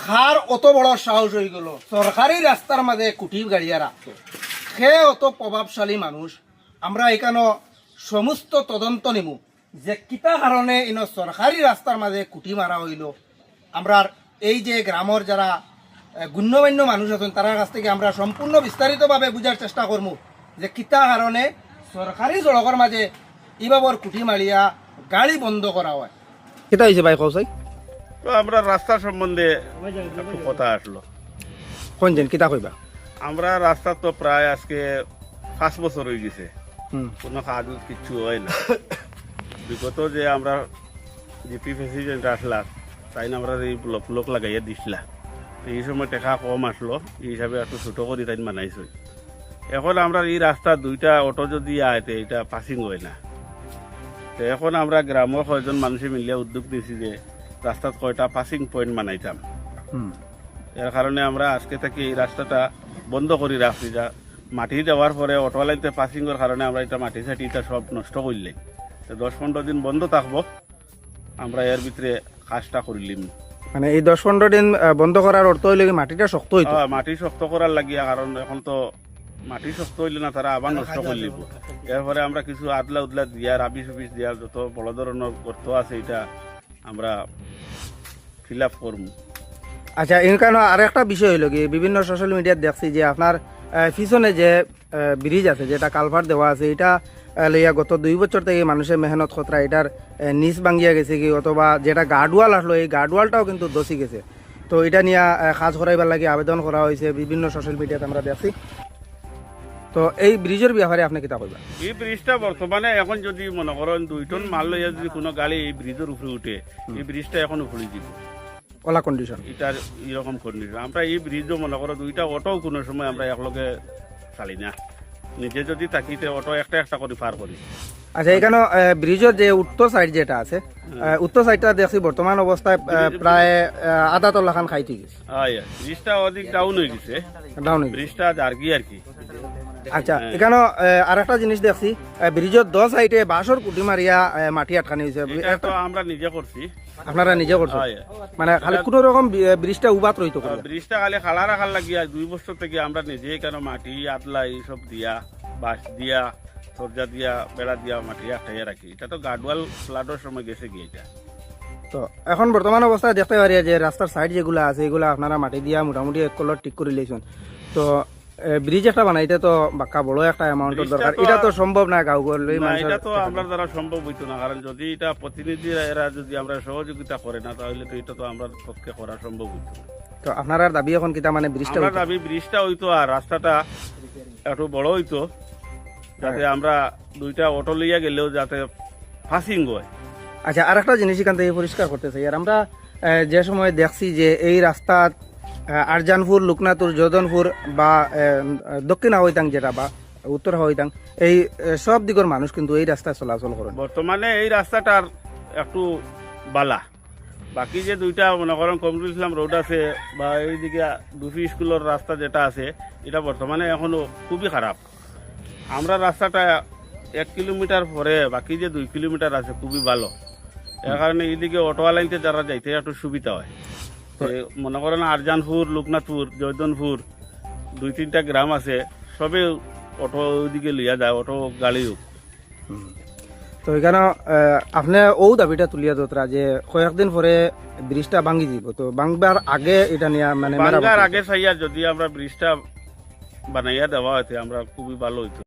খার অত বড় সাহস হয়ে গেল সরকারি রাস্তার মাঝে কুটি গাড়িয়া রাখতো, সে অত প্রভাবশালী মানুষ। আমরা এখানে সমস্ত তদন্ত নিমু যে কিতা কারণে ইন সরকারি রাস্তার মাঝে কুটি মারা হইল। আমরা এই যে গ্রামের যারা গণ্যমান্য মানুষ আছেন তার কাছ থেকে আমরা সম্পূর্ণ বিস্তারিতভাবে বুঝার চেষ্টা করবো যে কিতা কারণে সরকারি সড়কের মাঝে ইবাবর কুটি মারিয়া গাড়ি বন্ধ করা হয়। কিতা হয়েছে ভাই কৌশাই? তো আমরা রাস্তা সম্বন্ধে একটু কথা আসলো। কোনজন কিতা কইবা? আমরা রাস্তা তো প্রায় আজকে 5 বছর হয়ে গেছে, কোনো কাজ কিচ্ছু হয় না। বিগত যে আমরা জিপি প্রেসিডেন্ট আসলাম তাই না আমরা এই ব্লক লাগাইয়া দিছিলা, এই সময় টাকা কম আসলো, এই হিসাবে একটু ছোটো করে তাই বানাইছো। এখন আমরা এই রাস্তা দুইটা অটো যদি আয়তে এটা পাসিং হয় না। তো এখন আমরা গ্রামের কয়েকজন মানুষে মিলিয়ে উদ্যোগ দিয়েছি যে রাস্তাত কয়টা পাসিং পয়েন্ট বানাইতাম। এর কারণে আমরা আজকে থেকে এই রাস্তাটা বন্ধ করে রাখছি। যা মাটি দেওয়ার পরে অটোলাইতে পাসিংয়ের কারণে আমরা এটা মাটি ছাটি এটা সব নষ্ট করলে 10-15 দিন বন্ধ থাকবো। আমরা এর ভিতরে কাজটা করিলিম। মানে এই 10-15 দিন বন্ধ করার অর্থ হইলে মাটিটা শক্ত হইতো। মাটি শক্ত করার লাগিয়া, কারণ এখন তো মাটি শক্ত হইলে না তারা আবার নষ্ট করে লিব। এরপরে আমরা কিছু আদলা উদলা দিয়া রাবি সুবিস দিয়া যত বড় ধরনের অর্থ আছে এটা আমরা ফিল আপ করবো। আচ্ছা, এখানে আর একটা বিষয় হইল কি, বিভিন্ন সোশ্যাল মিডিয়াত দেখছি যে আপনার পিছনে যে ব্রিজ আছে যেটা কালভার দেওয়া আছে এটা লইয়া গত 2 বছর থেকে মানুষের মেহনত খতরা এটার নিচ ভাঙ্গিয়া গেছে কি, অথবা যেটা গার্ডওয়াল আসলো এই গার্ডওয়ালটাও কিন্তু দসি গেছে। তো এটা নিয়ে কাজ করাইবার লাগে আবেদন করা হয়েছে বিভিন্ন সোশ্যাল মিডিয়াত আমরা দেখছি। তো এই ব্রিজের ব্যাপারে আপনি কিতা কইবা? এই ব্রিজটা বর্তমানে এখন যদি মনে করেন 2 টন মাল লইয়া যদি কোনো গাড়ি এই ব্রিজের উপরে উঠে, এই ব্রিজটা এখন উপরে দিব ওলা কন্ডিশন, এটার এরকম কন্ডিশন। আমরা এই ব্রিজও মনে করো 2টা অটো কোনো সময় আমরা একলগে চালি না, নিজে যদি তাকিতে অটো একটা একটা করে পার করি। আচ্ছা, এখানে ব্রিজের যে উত্তর সাইড যেটা আছে, উত্তর সাইডটা দেখছি বর্তমান অবস্থায় প্রায় আধা তলা খান খাইতে গেছে। ব্রিজটা অধিক ডাউন হয়ে গেছে, ডাউন হয়ে গেছে। ব্রিজটা জার্গি আর কি। আচ্ছা, এখানে আর একটা জিনিস দেখছি, ব্রিজের 2 সাইডে বাঁশর কুটি মারিয়া মাটি আটকানি হয়েছে। এটা তো আমরা নিজে করছি। আপনারা নিজে করছেন? মানে খালি কোনো রকম ব্রিজটা উবাত রইতো? ব্রিজটা খালি খালা রাখার লাগিয়া 2 বছর থেকে আমরা নিজে কেন মাটি আতলা এইসব দিয়া বাঁশ দিয়া সরজা দিয়া বেড়া দিয়া মাটি আটাইয়া রাখি। এটা তো গার্ডওয়াল ফ্লাডের সময় গেছে গিয়ে এটা। তো এখন বর্তমান অবস্থায় দেখতে পারি যে রাস্তার সাইড যেগুলো আছে এগুলো আপনারা মাটি দিয়া মোটামুটি এক কলর ঠিক করে লিয়েছেন। তো ব্রিজ একটা বানাইতে তো বাক্কা বড় একটা অ্যামাউন্টের দরকার, এটা তো সম্ভব না গাঁও করলে। এটা তো আমরা দ্বারা সম্ভব হইতো না, কারণ যদি এটা প্রতিনিধিরা এরা যদি আমরা সহযোগিতা করে না তাহলে তো এটা তো আমরা পক্ষে করা সম্ভব হইতো না। তো আপনার দাবি এখন কিতা, মানে ব্রিজটা দাবি ব্রিজটা হইতো আর রাস্তাটা একটু বড় হইতো, যাতে আমরা 2টা অটো লইয়া গেলেও যাতে ফাসিং হয়। আচ্ছা, আর একটা জিনিস এখান থেকে পরিষ্কার করতে চাই, আর আমরা যে সময় দেখছি যে এই রাস্তা আরজানপুর, লোকনাথপুর, যদনপুর বা দক্ষিণ হাওয়াইতাং যেটা বা উত্তর হাওয়াইতাং, এই সব দিকের মানুষ কিন্তু এই রাস্তায় চলাচল করেন। বর্তমানে এই রাস্তাটার একটু বালা, বাকি যে 2টা মনে করেন কমরুল ইসলাম রোড আছে বা এইদিকে দুফি স্কুলের রাস্তা যেটা আছে এটা বর্তমানে এখনো খুবই খারাপ। আমরা রাস্তাটা 1 কিলোমিটার পরে বাকি যে 2 কিলোমিটার আছে খুবই ভালো। এর কারণে এইদিকে অটোওয়ালাইতে যারা যাইতে একটু সুবিধা হয়। মনে করেন আরজানপুর, লোকনাথপুর, জয়দনপুর 2-3টা গ্রাম আছে, সবে অটো ওইদিকে লিয়া যায়, অটো গাড়িও। তো এখানে আপনি ও দাবিটা তুলিয়া দোতরা যে কয়েকদিন পরে ব্রিজটা ভাঙ্গি দিব, তো ভাঙবার আগে এটা নিয়ে মানে আগে চাইয়া যদি আমরা ব্রিজটা বানাইয়া দেওয়া হইতে আমরা খুবই ভালো হইতো।